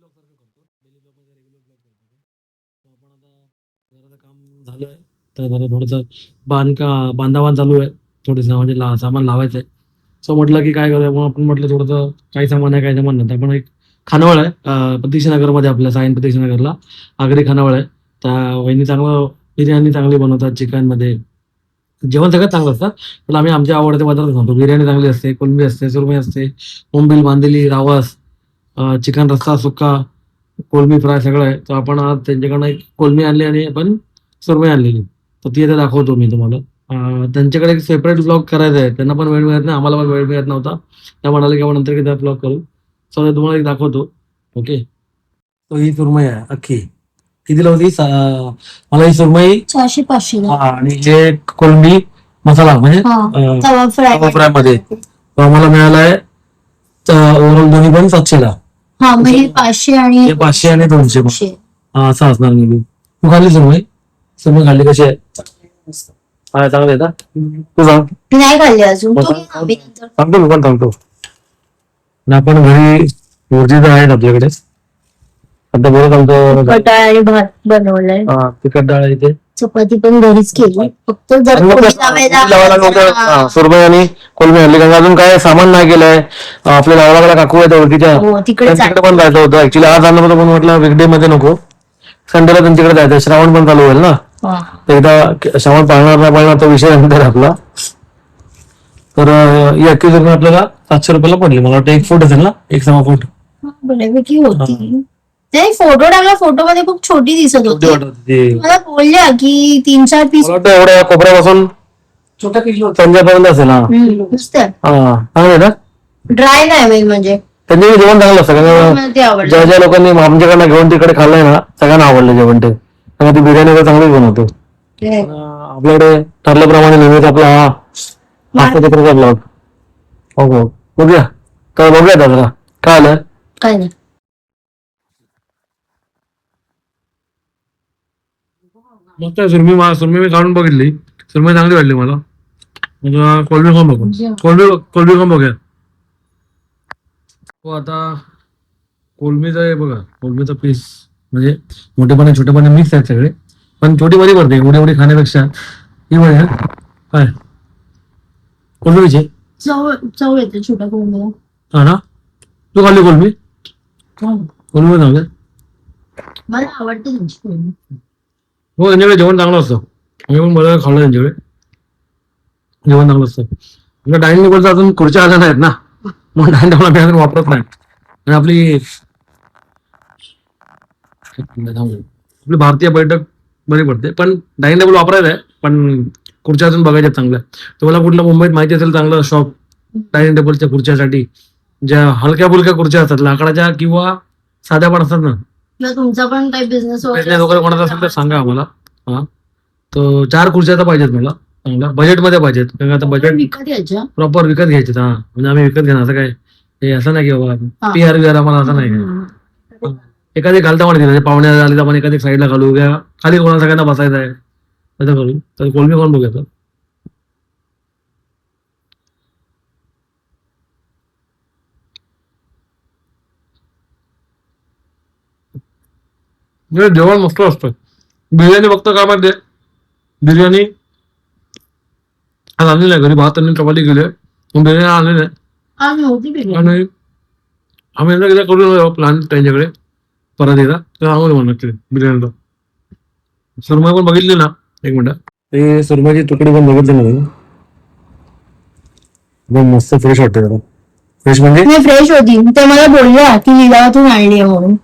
Blog सारखं करतो. Daily blog मध्ये रेग्युलर ब्लॉग करतो. तो आपण आता घराचं काम झालंय, तर जरा थोडंसं बांधाबांध चालू आहे. थोडंसं म्हणजे सामान लावायचं आहे. सो म्हटलं की काय करूया, मग आपण म्हटलं थोडंसं काही सामान आहे काही सामान नाही. तर आपण एक खानावळ आहे प्रतीक्षानगरमध्ये, आपल्या सायन प्रतीक्षानगरला आगरी खानावळ आहे. त्या वहिनी चांगलं बिर्याणी चांगली बनवतात चिकनमध्ये. जेवण सगळं चांगलं असतं, पण आम्ही आमच्या आवडते पदार्थ सांगतो. बिर्याणी चांगली असते, कोलंबी असते, सुरमई असते, बोंबील, बांदेली, रावस, चिकन रस्सा, सुक्का, कोलंबी फ्राय सगळं आहे. तर आपण आज त्यांच्याकडनं एक कोलंबी आणली आणि आपण सुरमई आणलेली, तर ती आता दाखवतो मी तुम्हाला. त्यांच्याकडे एक सेपरेट ब्लॉग करायचा आहे. त्यांना पण वेळ मिळत नाही, आम्हाला पण वेळ मिळत नव्हता. त्या म्हणाले की आपण नंतर एकदा ब्लॉग करू. सो ते तुम्हाला एक दाखवतो. ओके, तो ही सुरमई आहे अख्खी. कितीला होती? मला ही सुरमई 400-500 आणि हे कोलंबी मसाला म्हणजे तवा तवा फ्राय फ्राय मध्ये तो आम्हाला मिळालाय ओव्हरऑल दोन्ही पण 700ला. हा मग हे 500 आणि हे 500 आणि 200 पण. 200. असं असणार मी. तू खाल्ली सुरमई? सुरमई खाल्ली कशी आहे? हा, चांगली आहे का? तू सांग. मी नाही खाल्ले अजून. मग तू घे ना, मी नंतर. सांगतो, मी पण सांगतो. आणि आपण घरी ऊर्जित आहेत आपल्याकडे. आता बरोबर सांगतो. कटाळ आणि भात बनवलाय. तिखट डाळ आहे इथे. चपाती पण घरीच केली, फक्त जर आणि मग कोणी लावायला नव्हतं. सुरमई आणि कोलंबी आणली, कारण अजून काय सामान नाही केलंय. आपल्या लावाला काकू आहेत ओळखीच्या, हो, तिकडे त्यांच्याकडे पण जायचं होतं. ऍक्च्युली आज आणलं होतं, पण म्हटलं वीकडे मध्ये नको, संडेला त्यांच्याकडे जायचं. श्रावण पण चालू होईल ना, तर एकदा श्रावण पाळणार नाही पाळणार तो विषय नंतर आपला. तर ही अख्खी सुरमई आपल्याला 700 रुपयाला पडली. मला वाटतं एक फूट असेल ना, एक सव्वा फूट बऱ्यापैकी होती. ते फोटो टाकला, फोटो मध्ये खूप छोटी दिसत छोटी होती. वाटत होती. मला बोलल्या की 3-4 पीस मला वाटतं एवढ्या कोपऱ्यापासून छोट्या किलो त्यांच्यापर्यंत असेल. नुसत्या चांगले ना, ड्राय नाही मेन म्हणजे. त्यांनी जेवण चांगलं असतं, कारण मला ते आवडलं. ज्या ज्या लोकांनी आमच्याकडनं घेऊन तिकडे खाल्लंय ना, सगळ्यांना आवडलं जेवण. ते त्यामुळे ती बिर्याणी वगैरे चांगलीच बनवतो. आपल्याकडे ठरल्याप्रमाणे नेहमीच आपला हा तिकडचा ब्लॉग. हो, बघूया तर बघूया दादा काय आलं. काय नाही. मग काय सुरमई मी काढून बघितली. सुरमई चांगली वाटली मला. मग कोलंबी खाऊन बघू. कोलंबी खाऊन बघूया. हो, आता कोलंबीचा आहे बघा. कोलंबीचा पीस म्हणजे मोठेपणे छोटेपणे मिक्स आहेत सगळे, पण छोटी बरी पडते. एवढी एवढी खाण्यापेक्षा ही बरी आहे. काय कोलंबीची चव येते छोट्या कोंबडीला. हा ना, तू खाल्ली कोलंबी? कोलंबी चांगली. मला आवडते त्यांची कोंबडी. हो, त्यांच्याकडे जेवण चांगलं असतं. मी पण बरं खाल्लं त्यांच्याकडे, जेवण चांगलं असतं. म्हणजे डायनिंग टेबलचा अजून खुर्च्या आल्या नाहीत ना, मग डायनिंग टेबल आम्ही अजून वापरत नाही. आणि आपली भारतीय बैठक बरी पडते, पण डायनिंग टेबल वापरायचं आहे, पण खुर्च्या अजून बघायच्या चांगल्या. तुम्हाला कुठलं मुंबईत माहिती असेल चांगलं शॉप डायनिंग टेबलच्या खुर्च्यासाठी, ज्या हलक्या फुलक्या खुर्च्या असतात लाकडाच्या किंवा साध्या पण असतात ना. तुमचा पण काही बिझनेस वगैरे कोणाचा असेल तर सांगा आम्हाला. हा, तर 4 खुर्च्या तर पाहिजेत मला, चांगल्या बजेटमध्ये पाहिजेत. कारण आता बजेट विकत घ्यायच्या. प्रॉपर विकत घ्यायचे. हा, म्हणजे आम्ही विकत घेणार असं काय, हे असं नाही की बाबा PR वगैरे आम्हाला असं नाही काय. एखादी घालता म्हणते पाहुणे आले तर आपण एखादी साईडला घालू, उद्या खाली कोणाला सगळ्यांना बसायचं आहे असं करू. तर कोलंबी खाऊन बघूया. जेवण मस्त असतं. बिर्याणी फक्त काय माहिती, बिर्याणी आज आणली नाही घरी. भात आणि चपाती गेले, पण बिर्याणी आणली नाही. आणि आम्ही एकदा करून प्लॅन त्यांच्याकडे परत एकदा, तर आम्हाला म्हणत बिर्याणीला. सुरमई पण बघितली ना, एक मिनिट. ते सुरमईची तुकडी पण बघितली ना, एकदम मस्त फ्रेश वाटते जरा. फ्रेश म्हणजे फ्रेश होती. ते मला बोलल्या की लिलावातून आणली आहे म्हणून.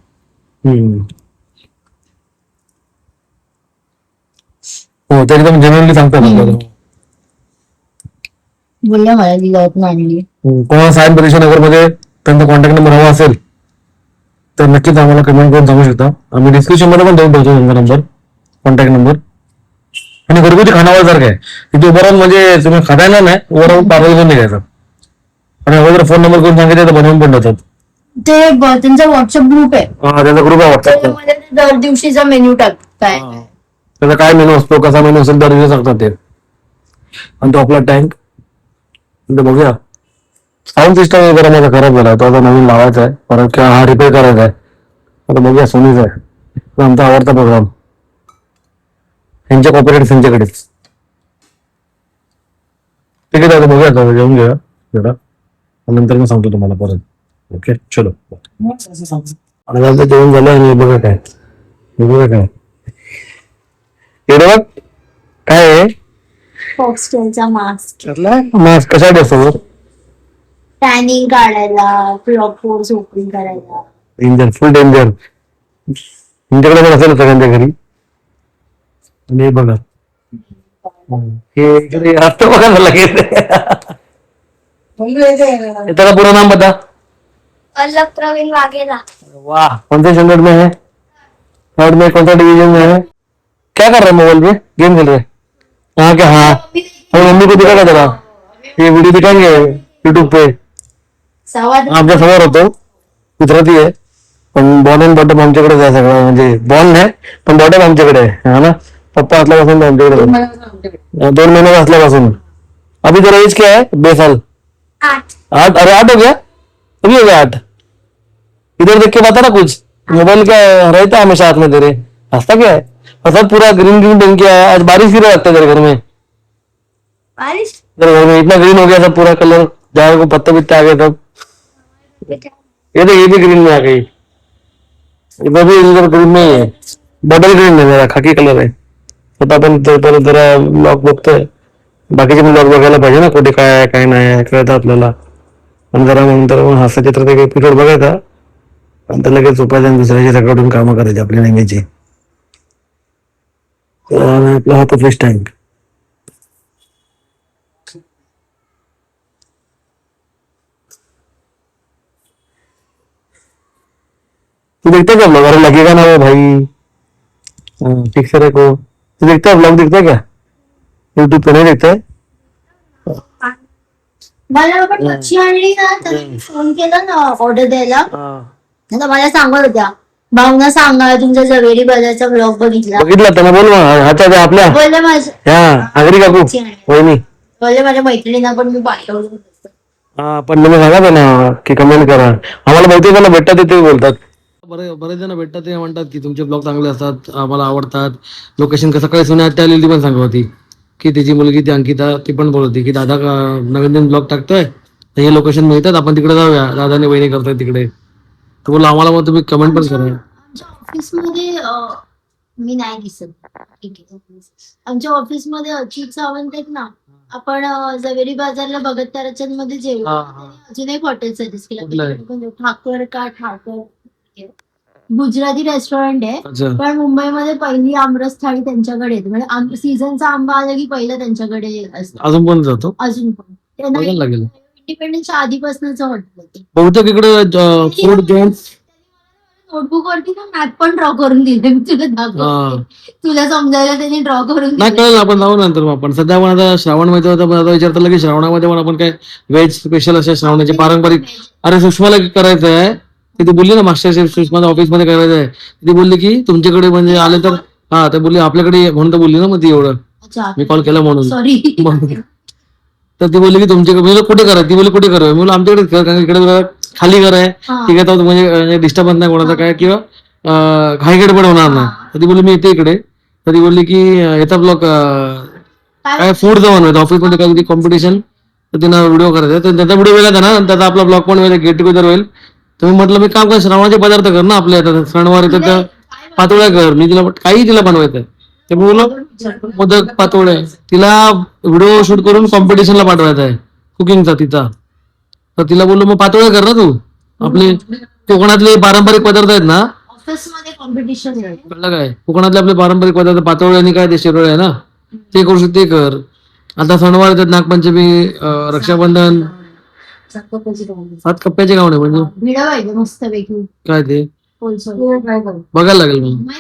हो, ते एकदम जेन्युइनली सांगतात आपल्याला. बोलल्या मला लिलावातून आणली. कोणाला सायन प्रतीक्षानगर मध्ये त्यांचा कॉन्टॅक्ट नंबर हवा असेल तर नक्कीच आम्हाला कमेंट करून सांगू शकता. आम्ही डिस्क्रिप्शन मध्ये पण देऊन ठेवतो त्यांचा नंबर, कॉन्टॅक्ट नंबर. आणि घरगुती खानावळ सारखं आहे तिथे उभं राहून, म्हणजे तुम्ही खातायला नाही, उभं राहून पार्सल करून घ्यायचं. आणि अगोदर फोन नंबर करून सांगितलं तर बनवून पण देतात. ते त्यांचा व्हॉट्सअप ग्रुप आहे. त्यांचा ग्रुप आहे व्हॉट्सअपचा. त्याच्यामध्ये ते दर दिवशीचा मेन्यू टाकताय. त्याचा काय मेनू असतो, कसा मेनू असेल दर दिवशी सांगतात ते. आणि तो आपला टँक बघूया. साऊंड सिस्टम वगैरे माझा खराब झाला, तो आता नवीन लावायचा आहे परत, किंवा हा रिपेअर करायचा आहे. आता बघूया सोनीचा आहे तो आमचा आवडता प्रोग्राम. यांच्या कॉपरेट त्यांच्याकडेच. ठीक आहे दादा, बघूया आता जेवून घ्या जरा नंतर मी सांगतो तुम्हाला परत. ओके चलो. आणि आता जेवण झालं आणि बघा काय एवढं बघ काय आहे फॉक्सटेलचा मास्क मास्क कशासाठी असतो? टॅनिंग काढायला, क्लॉक फोर्स ओपन करायला. डेंजर, फुल डेंजर. तुमच्याकडे पण असेल सगळ्यांच्या घरी. आणि हे बघा हे घरी असतं बघा ना लगेच. ये तेरा पूरा नाम बता. पल्लव प्रवीण वाघेला. वाह, कौन से स्टैंडर्ड में है? थर्ड में? कौन सा डिवीजन में है? क्या कर रहा है मोबाइल पे? गेम खेल रहे? हाँ क्या? हाँ और मम्मी को दिखाएगा जरा, ये वीडियो दिखाएंगे यूट्यूब पे. आमच्या समोर होतो गुजराती आहे पण बॉर्न अँड बॉटम आमच्याकडेच आहे सगळं. म्हणजे बॉर्न नाही पण बॉटम आमच्याकडे आहे हा ना. पप्पा असल्यापासून आमच्याकडे 2 महीने असल्यापासून. अभी तेरा एज क्या है? 2 साल. 8. 8? अरे 8 हो गया? अभी हो गया 8? इधर देख के बता ना कुछ. मोबाइल क्या रहता है हमेशा हाथ में तेरे? हंसता क्या है? सब पूरा ग्रीन ग्रीन बन के आया. आज बारिश गिरा लगता है तेरे घर में. बारिश तेरे घर में इतना ग्रीन हो गया सब पूरा कलर. जाए को पत्ते बित्ते आ गए सब. ये देख, ये भी ग्रीन में आ गई. इधर भी इधर ग्रीन में ही है. बॉटल ग्रीन है मेरा, खाकी कलर आहे. आता आपण जरा ब्लॉग बघतोय. बाकीचे पण ब्लॉग बघायला पाहिजे ना, कुठे काय आहे काय नाही आहे कळतं आपल्याला. आणि जरा नंतर मग हास्यचित्रात एक एपिसोड बघायचा आणि तर लगेच झोपायचं आणि दुसऱ्याची सकाळून कामं करायची आपल्या नेहमीची. आपला हा तो फ्रेश टाइम. तू देखता क्या ब्लॉग? अरे लगेगा ना वो भाई. हाँ, ठीक से रखो. तू देखता है ब्लॉग? देखता है क्या यूट्यूब पे? नहीं देखता है? मला पण मच्छी आणली ना तर फोन केला ना ऑर्डर द्यायला. आता मला सांगत होत्या भावना सांगा तुमच्या जवेरी बाजारचा ब्लॉग बघितला. बघितलं त्यांना बोल मग. हाच्या आपल्या बोलले माझ्या ह्या आगरी काकू वहिनी. बोलले माझ्या मैत्रिणींना पण मी पाठवलं. हा पण तुम्ही सांगा त्यांना की कमेंट करा. आम्हाला बहुतेक त्यांना भेटतात ते बोलतात. बरेच जण भेटतात ते म्हणतात की तुमचे ब्लॉग चांगले असतात, आम्हाला आवडतात. लोकेशन कसं सकाळी सोन्या आत्या आलेली ती पण सांगत होती की तिची मुलगी ती अंकिता ती पण बोलत होती की दादा नवीन ब्लॉग टाकतोय तर हे लोकेशन मिळतात, आपण तिकडे जाऊया. दादाने वहिनी करताय तिकडे. तर बोला आम्हाला मग तुम्ही कमेंट पण करा. ऑफिसमध्ये मी नाही दिसत. ठीक आहे. आमच्या ऑफिसमध्ये अच्युत सावंत आहेत ना, आपण जवेरी बाजारला बघत त्याच्यात मध्ये जेवण अजून एक हॉटेल सजेस्ट केलं, ठाकर गुजराती रेस्टॉरंट आहे. पण मुंबईमध्ये पहिली आमरस थाळी त्यांच्याकडे येते. म्हणजे सीझनचा आंबा आला की पहिला त्यांच्याकडे असतो. अजून पण जातो. अजून पण त्यांना लागेल. इंडिपेंडन्सच्या आधीपासूनच हॉटेल होते. बहुतेक इकडे फूड जॉईंट्स नोटबुक वरती ना मॅप पण ड्रॉ करून दिले. मी तुला दाखवते. तुला समजायला त्यांनी ड्रॉ करून नाही कळलं. आपण जाऊ नंतर मग. आपण सध्या पण आता श्रावण माहिती होतं पण आता विचारता की श्रावणामध्ये पण आपण काय व्हेज स्पेशल असे श्रावणाचे पारंपरिक. अरे सुषमाला करायचं आहे ती बोलली ना मास्टर शेफ सुषमाच्या ऑफिस मध्ये करायचं आहे. ती बोलली की तुमच्याकडे म्हणजे आले तर हा ते बोलली आपल्याकडे म्हणून तर बोलली ना मग ती एवढं. मी कॉल केला म्हणून. सॉरी. तर ती बोलली की तुमच्याकडे कुठे करा. ती बोलली कुठे करूया. मी बोललो आमच्याकडे कर कारण इकडे खाली घर आहे. ठीक आहे तर म्हणजे डिस्टर्बन्स नाही कोणाचा काय किंवा घाईगड पण होणार नाही. तर ती बोलली मी येते इकडे. तर ती बोलली की येता ब्लॉग काय फूड जाऊन येतं ऑफिसमध्ये काही कॉम्पिटिशन तर तिनं व्हिडिओ करायचा. तर त्याचा व्हिडिओ वेगळा ना त्याचा आपला ब्लॉग पण होईल, गेट टुगेदर होईल. तर मी म्हटलं मी काम कर श्रावणाचे पदार्थ कर ना आपल्या आता सणवार येतात त्या पातोळ्या कर. मी तिला काही तिला बनवायचं ते बोललो मोदक पातोळे. तिला व्हिडिओ शूट करून कॉम्पिटिशनला पाठवायचा आहे कुकिंगचा तिचा. तर तिला बोललो मग पातोळ्या कर ना तू. आपले कोकणातले पारंपरिक पदार्थ आहेत ना. ऑफिसमध्ये कॉम्पिटिशन कळलं काय? कोकणातले आपले पारंपरिक पदार्थ पातोळे आणि काय ते शिरोळे आहे ना ते करू शकते कर. आता सणवार येतात नागपंचमी, रक्षाबंधन. 7 कप्प्याचे गावणे म्हणजे भिडा पाहिजे मस्त पैकी. काय ते बघायला लागेल मग.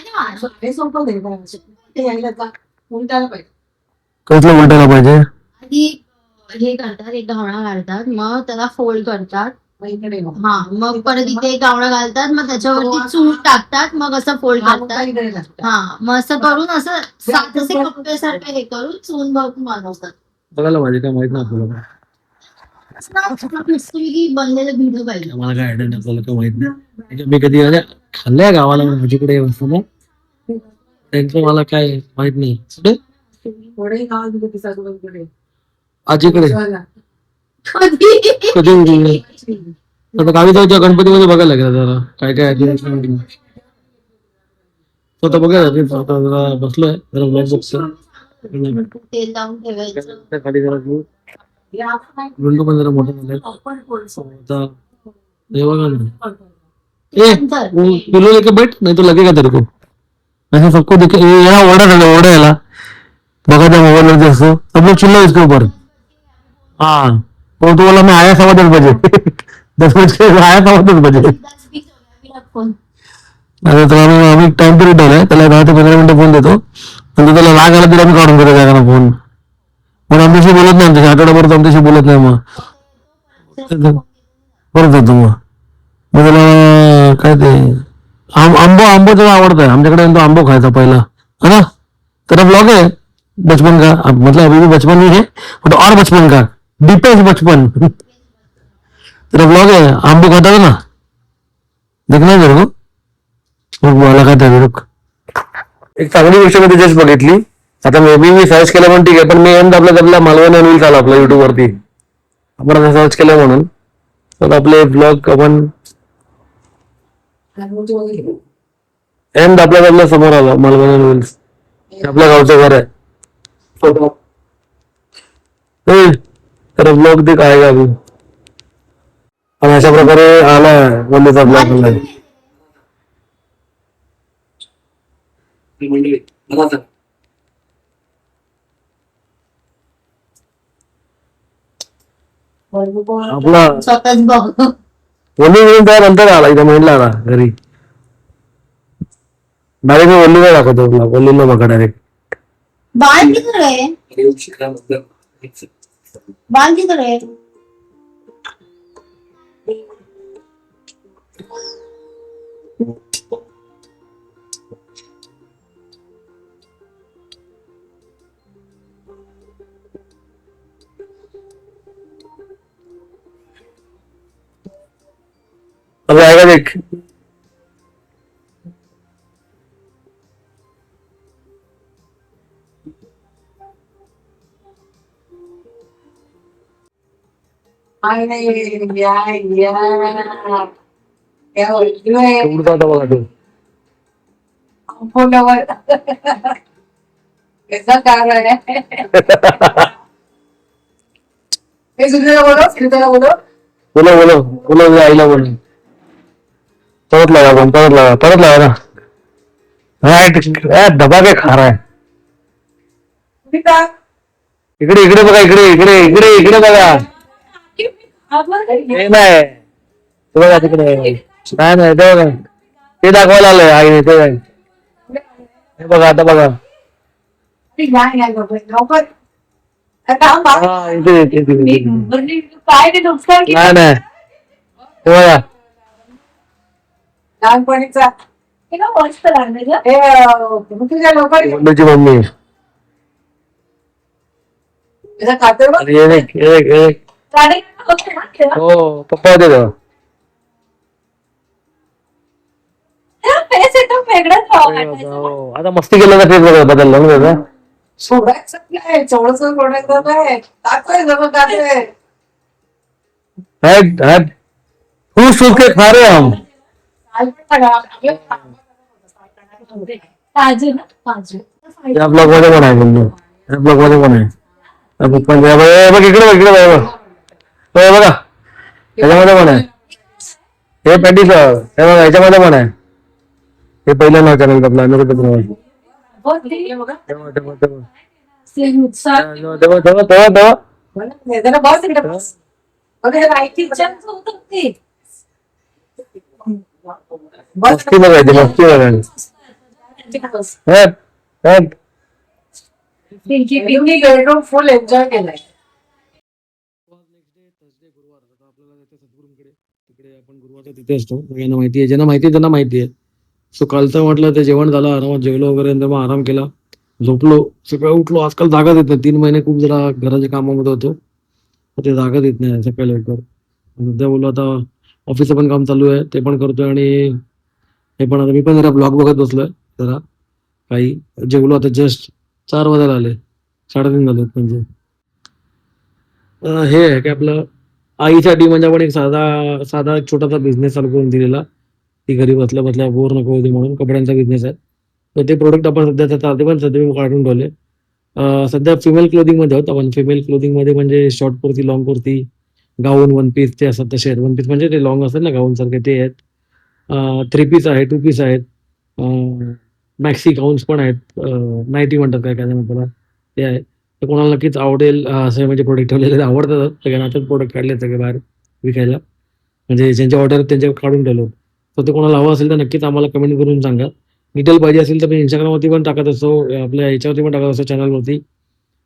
कसलं उलटायला पाहिजे? आधी हे करतात, एक घावणा घालतात, मग त्याला फोल्ड करतात. हा मग परत इथे एक घावणा घालतात, मग त्याच्यावरती चून टाकतात, मग असं फोल्ड करतात. हा मग असं करून असं 7 असे कप्प्यासारखे हे करून चून भरून बनवतात. बघायला पाहिजे काय माहित नाही आपल्याला. मस्तपैकी बनलेलं भिडं पाहिजे. मला काय आयडिया नाही आपल्याला काय माहित नाही. मी कधी खाल्लंय गावाला माझ्याकडे असताना त्यांचं मला काय माहित नाही कुठे आजीकडे कधी आता गावी जाऊच्या गणपतीमध्ये बघायला लागेल जरा काय काय आहे ते. स्वतः बघायला लागेल. स्वतः जरा बसलोय जरा ब्लॉग बघतो तेल लावून ठेवायचं. खाली जरा घेऊ. विंडो पण जरा मोठा झालाय आता हे बघा ना ए पिलो लेके बैठ नहीं तो लगेगा तेरे को ऐसा सबको दिखे यहाँ ओढ़ा याला बघा त्या मोबाइल वरती असतो सब लोग चिल्लाओ इसके ऊपर हाँ वो तो बोला मैं आया 10:15 बजे 10 बजे आया 10:15 बजे अरे तो आम्ही टाइम पिरियड ठेवलाय त्याला 10 ते 15 मिनिटं फोन देतो म्हणजे त्याला राग आला तरी आम्ही काढून देतो त्याला फोन पण आमच्याशी बोलत नाही आमच्याशी आठवड्याभर आमच्याशी बोलत नाही मग परत येतो मग त्याला काय ते आंबो त्याला आवडत आहे आमच्याकडे तो आंबो खायचा पहिला है ना तेरा ब्लॉग है बचपन का अब मतलब अभी भी बचपन ही है बट और बचपन का डीपेस्ट बचपन तेरा ब्लॉग है आंबो खाता था ना देखना है तेरे को बोला काय त्या रुक एक चांगली गोष्ट मी जस्ट बघितली आता मे बी मी सर्च केलं पण ठीक आहे पण मी एम दाबला मालवण अनिल आला आपला युट्यूब वरती आपण आता सर्च केलं म्हणून तर आपले ब्लॉग आपण एम दाबला समोर आला मालवण अनिल्स आपल्या गावचं घर आहे तर ब्लॉग ते काय का आणि अशा प्रकारे आला वल्लीचा ब्लॉग आपला स्वतःच बघ. वल्ली मिळून त्यानंतर आला इथं महिला आला घरी डायरेक्ट मी वल्लीला दाखवतो तुला वल्लीला बघा डायरेक्ट बाळ किती आहे बाळ किती आहे अब आएगा देख उड़ता था बघा तो कैसा कार है बोलो बोलो बोलो बोलो आईला बोलो परत लागा ना दबा के खा रहा है इकडे इकडे बघा इकडे बघा हे नाही ते बघा तिकडे नाही ते बघा ते दाखवायला आलंय आईने ते हे बघा आता बघा हा इथे नाही ते बघा लहानपणीचा मस्त तुझ्या लोकांनी वल्लूची मम्मी खाते हो पप्पा होते तेव्हा हो, आता मस्ती केलं तर फेस बदललं ना त्याचा सोडायचं नाही चवळचं सोडायचं नाही टाकायचं खूप सूख के खा रहे हम काजू ना काजू या ब्लॉग मध्ये पण आहे बंधू या ब्लॉग मध्ये पण आहे पप्पांच्या बघ इकडे बघा याच्यामध्ये पण आहे हे पॅटीस हे बघा याच्यामध्ये पण आहे हे पहिलं नाव चॅनल आपला मस्ती बघायची बेडरूम फुल एन्जॉय केलाय तिकडे आपण गुरुवारच्या तिथे असतो सगळ्यांना माहिती आहे ज्यांना माहिती आहे त्यांना माहिती आहे सो कालचं म्हटलं ते जेवण झालं आरामात जेवलो वगैरे नंतर मग आराम केला झोपलो सकाळी उठलो आजकाल जागाच येत नाही 3 महिने खूप जरा घराच्या कामामध्ये होतो ते जागाच येत नाही सकाळी लवकर सध्या बोललो आता ऑफिसचं पण काम चालू आहे ते पण करतोय आणि हे पण आता मी पण जरा ब्लॉग बघत बसलोय जरा काही. जेवलो आता जस्ट 4 वाजायला आले, 3:30 झाले म्हणजे. हे आहे की आपलं आईसाठी म्हणजे आपण एक साधा साधा एक छोटासा बिझनेस चालू करून दिलेला, की घरी बसल्या बसल्या बोर नको होती म्हणून. कपड्यांचा बिझनेस आहे. तर ते प्रोडक्ट आपण सध्या चालते, पण सध्या मी काढून ठेवले. सध्या फिमेल क्लोथिंगमध्ये आहोत आपण. फिमेल क्लोथिंगमध्ये म्हणजे शॉर्ट कुर्ती, लॉंग कुर्ती, गाऊन, वन पीस ते असतात तसे आहेत. वन पीस म्हणजे ते लॉंग असतात ना गाऊन सारखे ते आहेत. 3 पीस आहे, 2 पीस आहेत, मॅक्सी गाऊन्स पण आहेत, नाईटी म्हणतात काय काय जण त्याला, ते आहे. तर कोणाला नक्कीच आवडेल असे म्हणजे प्रोडक्ट ठेवलेले आवडतात सगळ्यांना. आताच प्रोडक्ट काढले सगळे बाहेर विकायला, म्हणजे ज्यांचे ऑर्डर त्यांचे काढून ठेवलो. तर ते कोणाला हवं असेल तर नक्कीच आम्हाला कमेंट करून सांगा. डिटेल पाहिजे असेल तर मी इंस्टाग्रामवरती पण टाकत असतो, आपल्या ह्याच्यावरती पण टाकत असतो चॅनलवरती.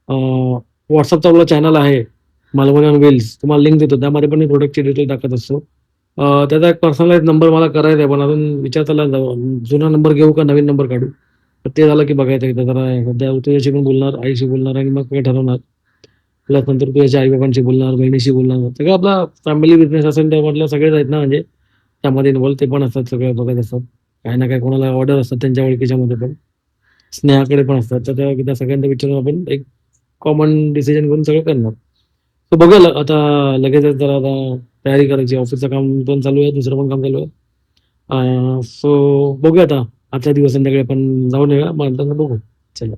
व्हॉट्सअपचा आपला चॅनल आहे मालवणी ऑन व्हील्स, तुम्हाला लिंक देतो, त्यामध्ये पण मी प्रोडक्टची डिटेल टाकत असतो. त्याचा एक पर्सनलाइज नंबर मला करायचा आहे, पण अजून विचार चालला जुना नंबर घेऊ का नवीन नंबर काढू. तर ते झालं की बघायचं एकदा. जरा सध्या तुझ्याशी पण बोलणार, आईशी बोलणार आणि मग काय ठरवणार. प्लस नंतर तुझ्याच्या आई बाबांशी बोलणार, बहिणीशी बोलणार. सगळं आपला फॅमिली बिझनेस असेल तर म्हटलं सगळेच आहेत ना, म्हणजे त्यामध्ये इन्व्हॉल्व ते पण असतात, सगळे बघत असतात. काही ना काही कोणाला ऑर्डर असतात त्यांच्या ओळखीच्यामध्ये पण, स्नेहाकडे पण असतात. तर त्या सगळ्यांना विचारून आपण एक कॉमन डिसिजन करून सगळं करणार. तर बघूया आता लगेचच जरा आता तयारी करायची. ऑफिसचं काम पण चालू आहे, दुसरं पण काम चालू आहे. सो बघूया आता आजच्या दिवस संध्याकाळी आपण जाऊन येऊया, मग नंतर बघू. चला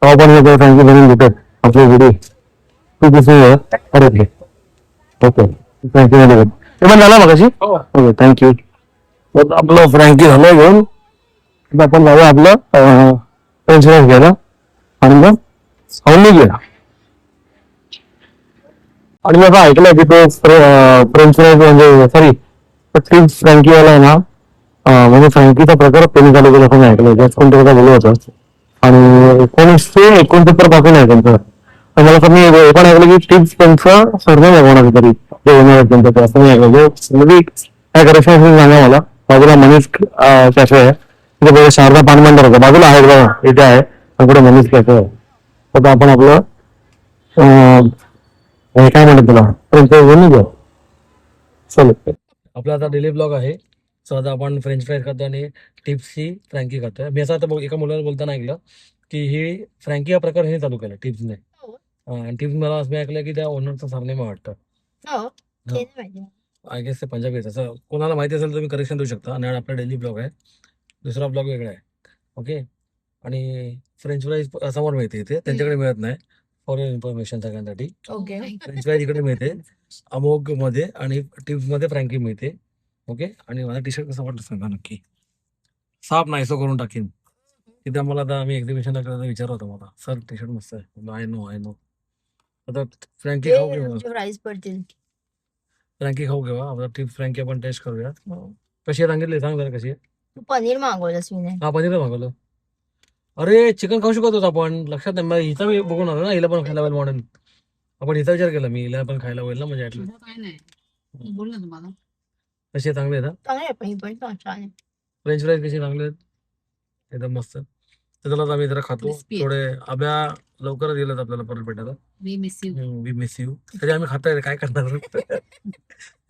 आपण थँक्यू बनवून घेतो आपली व्हिडिओ. तू कसं अरे ओके थँक्यू व्हेरी मच. ते पण झालं मगाशी. Okay thank you. आपलं फ्रँकी झालं घेऊन. आता आपण जाऊया आपलं फ्रेंच फ्राईज घ्यायला आणि मग खाऊन निघूया. आणि मी आता ऐकलंय की तो फ्रेंच फ्राईज म्हणजे सॉरी टिप्स फ्रँकीवाला आहे ना, म्हणजे फ्रँकीचा प्रकार त्यांनी चालू केला असं मी ऐकलंय. त्याच कोणत्या बोललं होतं. आणि 1969 पासून आहे त्यांचं. तर मला असं मी हे पण ऐकलं की टिप्स त्यांचं सरनेम आहे कोणाचं तरी, ते ओनर आहेत त्यांचं, असं मी ऐकलं. म्हणजे काय करायचं असेल सांगा मला. बाजूला मनीष कॅफे आहे, तिथे शारदा पान भांडार होतं बाजूला आहे बघा, इथे आहे. आणि पुढे मनीष कॅफे आहे. तर आपण आपलं हे काय म्हणतात तुला फ्रेंच फ्राईज घेऊन निघूया. चल आपला आता डेली ब्लॉग आहे. सो आता आपण फ्रेंच फ्राईज खातो आणि टिप्सची फ्रँकी खातोय. मी असं आता एका मुलाला बोलताना ऐकलं की ही फ्रँकी हा प्रकार हे चालू केला टिप्सने. आणि टिप्स मला असं ऐकलं की त्या ओनरचं सरनेम वाटतं. आय गेस ते पंजाबीच. असं कोणाला माहिती असेल तर तुम्ही करेक्शन देऊ शकता. आणि आपला डेली ब्लॉग आहे, दुसरा ब्लॉग वेगळा आहे. ओके. आणि फ्रेंच फ्राईज समोर मिळते इथे, त्यांच्याकडे मिळत नाही. फॉर इन्फॉर्मेशन सगळ्यांसाठी. ओके. फ्रेंच फ्राईज इकडे मिळते अमोग मध्ये आणि टिप्स मध्ये फ्रँकी मिळते. ओके. आणि माझा टी शर्ट कसं वाटलं सांगा नक्की. साफ नाहीसो करून टाकीन तिथे. मला आता आम्ही एक्झिबिशनला करता विचार होता मला, सर टी शर्ट मस्त आहे. आय नो आता फ्रँकी खाऊ घेऊ, प्राइस पडतील. फ्रँकी खाऊ घेऊ. आता टिप्स फ्रँकी आपण टेस्ट करूया. कशी आहे सांगितली, सांग जरा कशी आहे. तू पनीर मागवलंस मी नाही. हा पनीर मागवलं. अरे चिकन खाऊ शकत होतो आपण, लक्षात नाही मला. हिचा मी बघून आलो ना, हिला पण खायला होईल मॉडर्न. आपण हिचा विचार केला मी, हिला पण खायला होईल ना, म्हणजे ऍटलीस्ट. काय नाही बोल ना तुम्हाला. कशी चांगले आहेत चांगलं आहे, पण ही पण छान आहे. फ्रेंच फ्राईज कशी चांगले आहेत एकदम मस्त. तर त्याला आम्ही जरा खातो Crispy आहे. थोडे. आब्या लवकरच गेलं आपल्याला परत भेटायला. We miss you. We miss you. तरी आम्ही खाताय, काय करणार.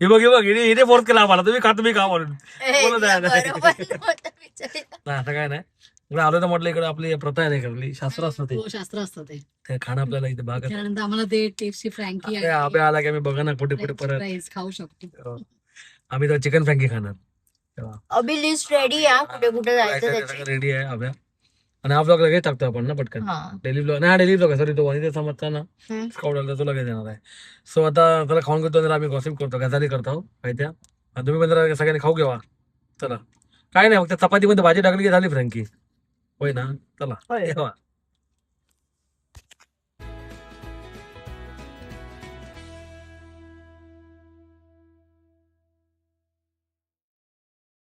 हे बघ हिने फोर्स केला आम्हाला, तुम्ही खा तुम्ही खा म्हणून. बोलत आहे आता. नाही असं काय नाही. इकडे आलो तर म्हटलं इकडे आपली प्रथा आहे, इकडली शास्त्र असतं ते. शास्त्र असतं ते. ते खाणं आपल्याला इथे भाग आहे. त्यानंतर आम्हाला ते टिप्सची फ्रँकी ते आब्या आला की आम्ही बघा ना कुठे कुठे परत फ्राईज खाऊ शकतो. आम्ही तर चिकन फ्रँकी खाणार. अभी लिस्ट रेडी आहे, कुठे कुठे जायचं त्याची. रेडी आहे आब्या. आणि हा ब्लॉग लगेच टाकतो आपण ना पटकन. हा. डेली ब्लॉग नाही, डेली ब्लॉग आहे सॉरी. तो वनिते समजता ना हम्म. स्काउट आला तो लगेच येणार आहे. सो आता त्याला खाऊन घेतो, जरा आम्ही गॉसिप करतो, गजाली करतो काय त्या. तुम्ही पण जरा सगळ्यांनी खाऊ घेवा. चला काय नाही, फक्त चपातीमध्ये भाजी टाकली की झाली फ्रँकी. होय ना. चला होय. येवा.